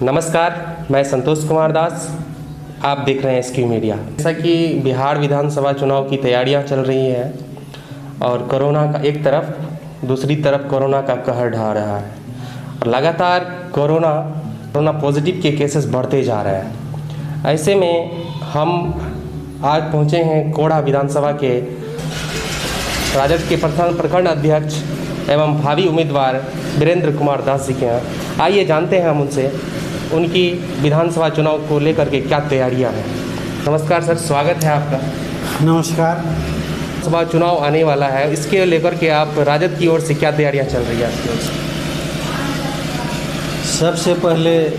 नमस्कार, मैं संतोष कुमार दास। आप देख रहे हैं एसक्यू मीडिया। जैसा कि बिहार विधानसभा चुनाव की तैयारियां चल रही हैं और कोरोना का एक तरफ, दूसरी तरफ कोरोना का कहर ढा रहा है और लगातार कोरोना पॉजिटिव के केसेस बढ़ते जा रहे हैं। ऐसे में हम आज पहुंचे हैं कोढ़ा विधानसभा के राजद के प्रखंड अध्यक्ष एवं भावी उम्मीदवार वीरेंद्र कुमार दास जी के यहाँ। आइए जानते हैं हम उनसे उनकी विधानसभा चुनाव को लेकर के क्या तैयारियां हैं। नमस्कार सर, स्वागत है आपका। नमस्कार। सभा चुनाव आने वाला है, इसके लेकर के आप राजद की ओर से क्या तैयारियां चल रही हैं आपकी ओर से? सबसे पहले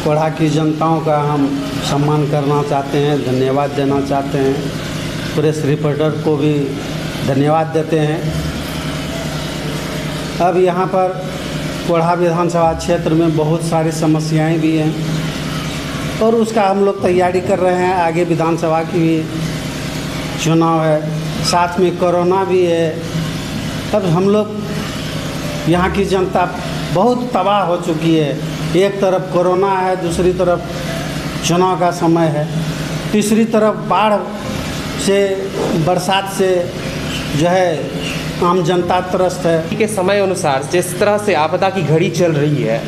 कोढ़ा की जनताओं का हम सम्मान करना चाहते हैं, धन्यवाद देना चाहते हैं। प्रेस रिपोर्टर को भी धन्यवाद देते हैं। अब यहाँ पर कोढ़ा विधानसभा क्षेत्र में बहुत सारी समस्याएं भी हैं और उसका हम लोग तैयारी कर रहे हैं। आगे विधानसभा की भी चुनाव है, साथ में कोरोना भी है। अब हम लोग यहाँ की जनता बहुत तबाह हो चुकी है। एक तरफ कोरोना है, दूसरी तरफ चुनाव का समय है, तीसरी तरफ बाढ़ से, बरसात से जो है आम जनता त्रस्त है। के समय अनुसार जिस तरह से आपदा की घड़ी चल रही है,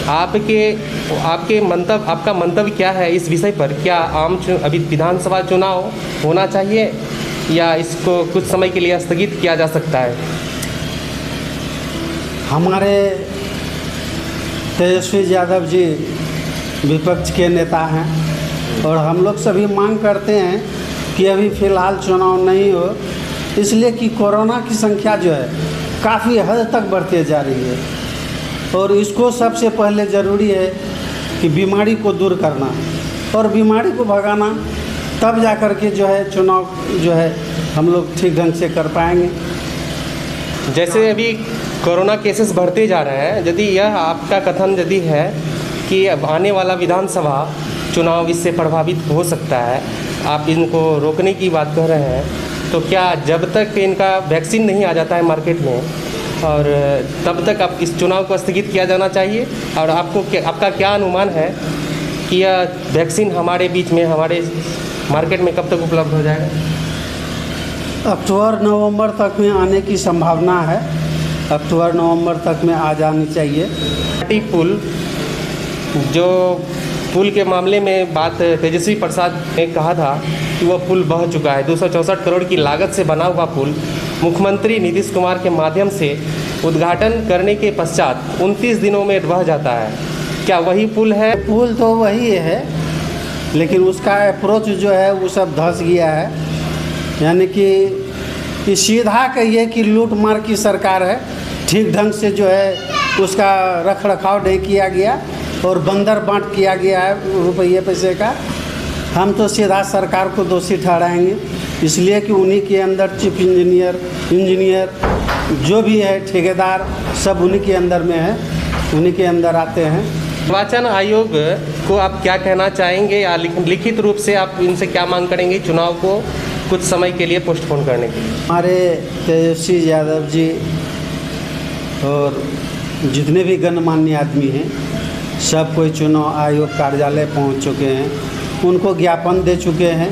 आपका मंतव्य क्या है इस विषय पर? क्या अभी विधानसभा चुनाव होना चाहिए या इसको कुछ समय के लिए स्थगित किया जा सकता है? हमारे तेजस्वी यादव जी विपक्ष के नेता हैं और हम लोग सभी मांग करते हैं कि अभी फ़िलहाल चुनाव नहीं हो, इसलिए कि कोरोना की संख्या जो है काफ़ी हद तक बढ़ती जा रही है और इसको सबसे पहले ज़रूरी है कि बीमारी को दूर करना और बीमारी को भगाना, तब जा कर के जो है चुनाव जो है हम लोग ठीक ढंग से कर पाएंगे। जैसे अभी कोरोना केसेस बढ़ते जा रहे हैं, यदि यह आपका कथन यदि है कि अब आने वाला विधानसभा चुनाव इससे प्रभावित हो सकता है, आप इनको रोकने की बात कर रहे हैं, तो क्या जब तक इनका वैक्सीन नहीं आ जाता है मार्केट में और तब तक आप इस चुनाव को स्थगित किया जाना चाहिए? और आपका क्या अनुमान है कि यह वैक्सीन हमारे बीच में, हमारे मार्केट में कब तक उपलब्ध हो जाएगा? अक्टूबर नवंबर तक में आने की संभावना है। अक्टूबर नवंबर तक में आ जानी चाहिए। पुल के मामले में बात तेजस्वी प्रसाद ने कहा था कि वह पुल बह चुका है। 264 करोड़ की लागत से बना हुआ पुल मुख्यमंत्री नीतीश कुमार के माध्यम से उद्घाटन करने के पश्चात 29 दिनों में बह जाता है। क्या वही पुल है? पुल तो वही है, लेकिन उसका अप्रोच जो है वो सब धंस गया है। यानी कि सीधा कहिए कि लूट मार की सरकार है। ठीक ढंग से जो है उसका रख रखाव नहीं किया गया और बंदर बांट किया गया है रुपये पैसे का। हम तो सीधा सरकार को दोषी ठहराएंगे, इसलिए कि उन्हीं के अंदर चीफ इंजीनियर जो भी है, ठेकेदार, सब उन्हीं के अंदर में है, उन्हीं के अंदर आते हैं। निर्वाचन आयोग को आप क्या कहना चाहेंगे या लिखित रूप से आप इनसे क्या मांग करेंगे चुनाव को कुछ समय के लिए पोस्टपोन करने के लिए? हमारे तेजस्वी यादव जी और जितने भी गणमान्य आदमी हैं, सब कोई चुनाव आयोग कार्यालय पहुंच चुके हैं, उनको ज्ञापन दे चुके हैं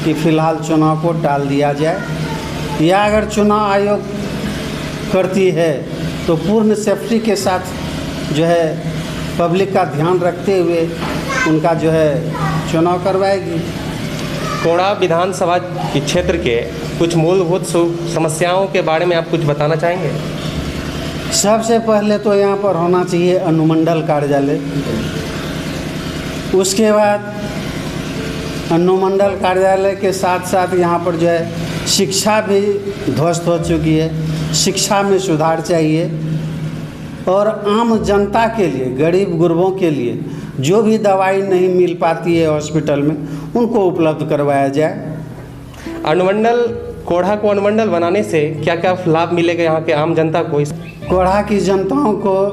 कि फ़िलहाल चुनाव को टाल दिया जाए, या अगर चुनाव आयोग करती है तो पूर्ण सेफ्टी के साथ जो है पब्लिक का ध्यान रखते हुए उनका जो है चुनाव करवाएगी। कोढ़ा विधानसभा के क्षेत्र के कुछ मूलभूत समस्याओं के बारे में आप कुछ बताना चाहेंगे? सबसे पहले तो यहाँ पर होना चाहिए अनुमंडल कार्यालय। उसके बाद अनुमंडल कार्यालय के साथ साथ यहाँ पर जो है शिक्षा भी ध्वस्त हो चुकी है। शिक्षा में सुधार चाहिए और आम जनता के लिए, गरीब गुरबों के लिए जो भी दवाई नहीं मिल पाती है हॉस्पिटल में, उनको उपलब्ध करवाया जाए। कोढ़ा को अनुमंडल बनाने से क्या क्या लाभ मिलेगा यहाँ के आम जनता को? कोढ़ा की जनताओं को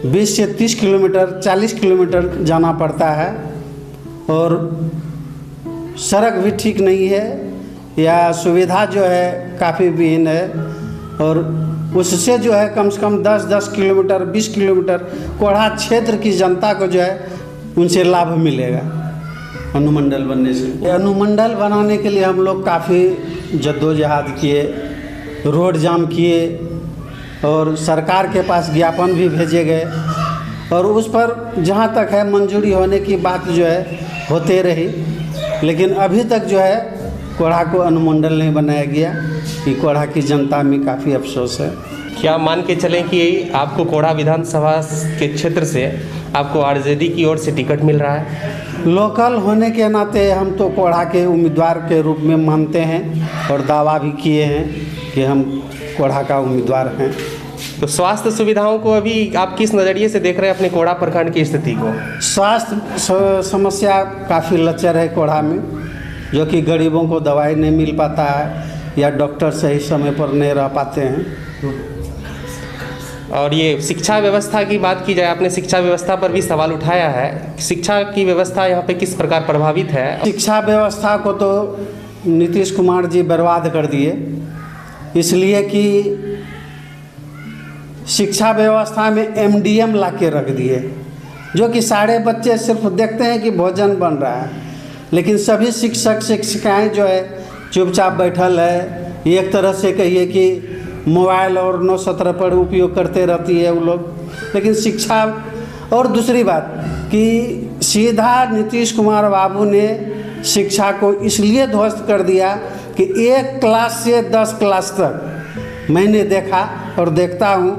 20 से 30 किलोमीटर, 40 किलोमीटर जाना पड़ता है और सड़क भी ठीक नहीं है या सुविधा जो है काफ़ी विहीन है और उससे जो है कम से कम 10-10 किलोमीटर 20 किलोमीटर कोढ़ा क्षेत्र की जनता को जो है उनसे लाभ मिलेगा अनुमंडल बनने से। ये अनुमंडल बनाने के लिए हम लोग काफ़ी जद्दोजहद किए, रोड जाम किए और सरकार के पास ज्ञापन भी भेजे गए और उस पर जहाँ तक है मंजूरी होने की बात जो है होते रही, लेकिन अभी तक जो है कोढ़ा को अनुमंडल नहीं बनाया गया। कि कोढ़ा की जनता में काफ़ी अफसोस है। क्या मान के चलें कि आपको कोढ़ा विधानसभा के क्षेत्र से आपको आरजेडी की ओर से टिकट मिल रहा है? लोकल होने के नाते हम तो कोढ़ा के उम्मीदवार के रूप में मानते हैं और दावा भी किए हैं कि हम कोढ़ा का उम्मीदवार हैं। तो स्वास्थ्य सुविधाओं को अभी आप किस नज़रिए से देख रहे हैं अपने कोढ़ा प्रखंड की स्थिति को? स्वास्थ्य समस्या काफ़ी लचर है कोढ़ा में, जो कि गरीबों को दवाई नहीं मिल पाता है या डॉक्टर सही समय पर नहीं रह पाते हैं। और ये शिक्षा व्यवस्था की बात की जाए, आपने शिक्षा व्यवस्था पर भी सवाल उठाया है। शिक्षा की व्यवस्था यहाँ पे किस प्रकार प्रभावित है? शिक्षा व्यवस्था को तो नीतीश कुमार जी बर्बाद कर दिए, इसलिए कि शिक्षा व्यवस्था में एमडीएम ला के रख दिए, जो कि सारे बच्चे सिर्फ देखते हैं कि भोजन बन रहा है, लेकिन सभी शिक्षक शिक्षिकाएं जो है चुपचाप बैठल है। एक तरह से कहिए कि मोबाइल और 917 पर उपयोग करते रहती है वो लोग। लेकिन शिक्षा और दूसरी बात कि सीधा नीतीश कुमार बाबू ने शिक्षा को इसलिए ध्वस्त कर दिया कि 1 क्लास से 10 क्लास तक मैंने देखा और देखता हूँ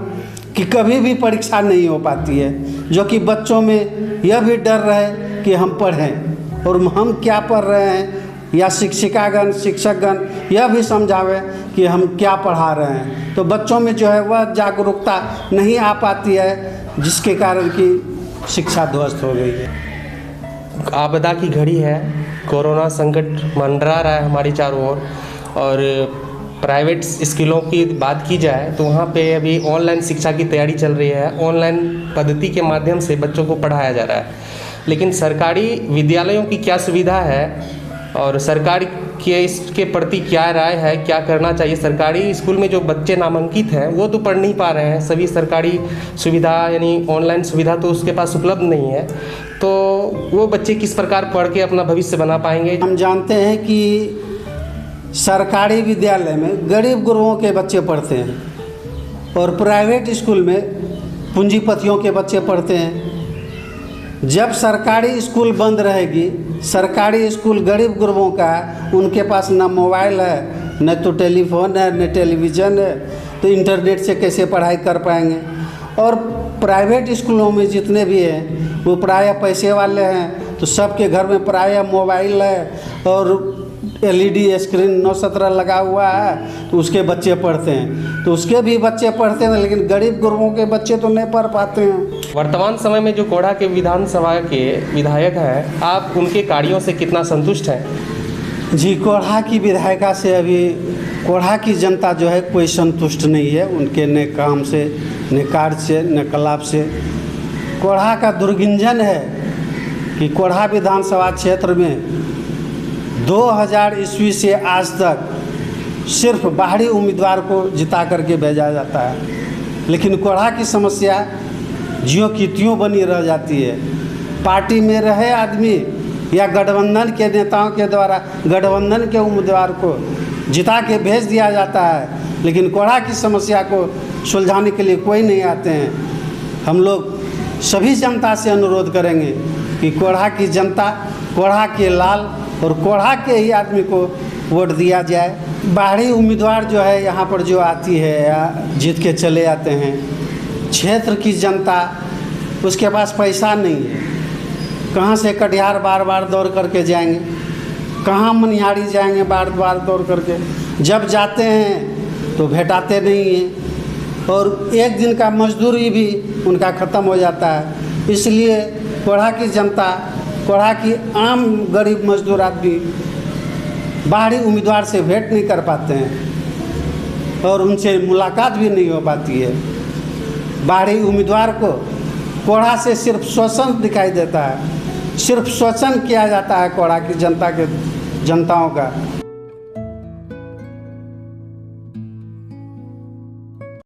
कि कभी भी परीक्षा नहीं हो पाती है, जो कि बच्चों में यह भी डर रहे कि हम पढ़ें और हम क्या पढ़ रहे हैं, या शिक्षिकागण शिक्षकगण यह भी समझावे कि हम क्या पढ़ा रहे हैं। तो बच्चों में जो है वह जागरूकता नहीं आ पाती है, जिसके कारण कि शिक्षा ध्वस्त हो गई है। आपदा की घड़ी है, कोरोना संकट मंडरा रहा है हमारी चारों ओर, और प्राइवेट स्कूलों की बात की जाए तो वहाँ पे अभी ऑनलाइन शिक्षा की तैयारी चल रही है। ऑनलाइन पद्धति के माध्यम से बच्चों को पढ़ाया जा रहा है, लेकिन सरकारी विद्यालयों की क्या सुविधा है और सरकार के इसके प्रति क्या राय है, क्या करना चाहिए? सरकारी स्कूल में जो बच्चे नामांकित हैं वो तो पढ़ नहीं पा रहे हैं, सभी सरकारी सुविधा यानी ऑनलाइन सुविधा तो उसके पास उपलब्ध नहीं है, तो वो बच्चे किस प्रकार पढ़ के अपना भविष्य बना पाएंगे? हम जानते हैं कि सरकारी विद्यालय में गरीब गुरुओं के बच्चे पढ़ते हैं और प्राइवेट स्कूल में पूंजीपतियों के बच्चे पढ़ते हैं। जब सरकारी स्कूल बंद रहेगी, सरकारी स्कूल गरीब गुरुओं का है, उनके पास ना मोबाइल है, न तो टेलीफोन है, न टेलीविज़न है, तो इंटरनेट से कैसे पढ़ाई कर पाएंगे? और प्राइवेट स्कूलों में जितने भी हैं वो प्रायः पैसे वाले हैं, तो सबके घर में प्रायः मोबाइल है और एलईडी स्क्रीन 917 लगा हुआ है, तो उसके बच्चे पढ़ते हैं। तो उसके भी बच्चे पढ़ते हैं, लेकिन गरीब गुरुओं के बच्चे तो नहीं पढ़ पाते हैं। वर्तमान समय में जो कोढ़ा के विधानसभा के विधायक हैं, आप उनके कार्यों से कितना संतुष्ट हैं? जी, कोढ़ा की विधायिका से अभी कोढ़ा की जनता जो है कोई संतुष्ट नहीं है, उनके न काम से, न कार्य से, न कलाप से। कोढ़ा का दुर्गिंजन है कि कोढ़ा विधानसभा क्षेत्र में 2000 ईस्वी से आज तक सिर्फ बाहरी उम्मीदवार को जिता करके भेजा जाता है, लेकिन कोढ़ा की समस्या ज्यों की त्यों बनी रह जाती है। पार्टी में रहे आदमी या गठबंधन के नेताओं के द्वारा गठबंधन के उम्मीदवार को जिता के भेज दिया जाता है, लेकिन कोढ़ा की समस्या को सुलझाने के लिए कोई नहीं आते हैं। हम लोग सभी जनता से अनुरोध करेंगे कि कोढ़ा की जनता, कोढ़ा के लाल और कोढ़ा के ही आदमी को वोट दिया जाए। बाहरी उम्मीदवार जो है यहाँ पर जो आती है या जीत के चले आते हैं, क्षेत्र की जनता उसके पास पैसा नहीं है, कहाँ से कटिहार बार बार दौड़ करके जाएंगे, कहाँ मनिहारी जाएंगे बार बार दौड़ करके, जब जाते हैं तो भेटाते नहीं हैं और एक दिन का मजदूरी भी उनका ख़त्म हो जाता है। इसलिए कोढ़ा की जनता, कोढ़ा की आम गरीब मजदूर आदमी बाहरी उम्मीदवार से भेंट नहीं कर पाते हैं और उनसे मुलाकात भी नहीं हो पाती है। बाहरी उम्मीदवार को कोढ़ा से सिर्फ शोषण दिखाई देता है, सिर्फ शोषण किया जाता है कोढ़ा की जनताओं का।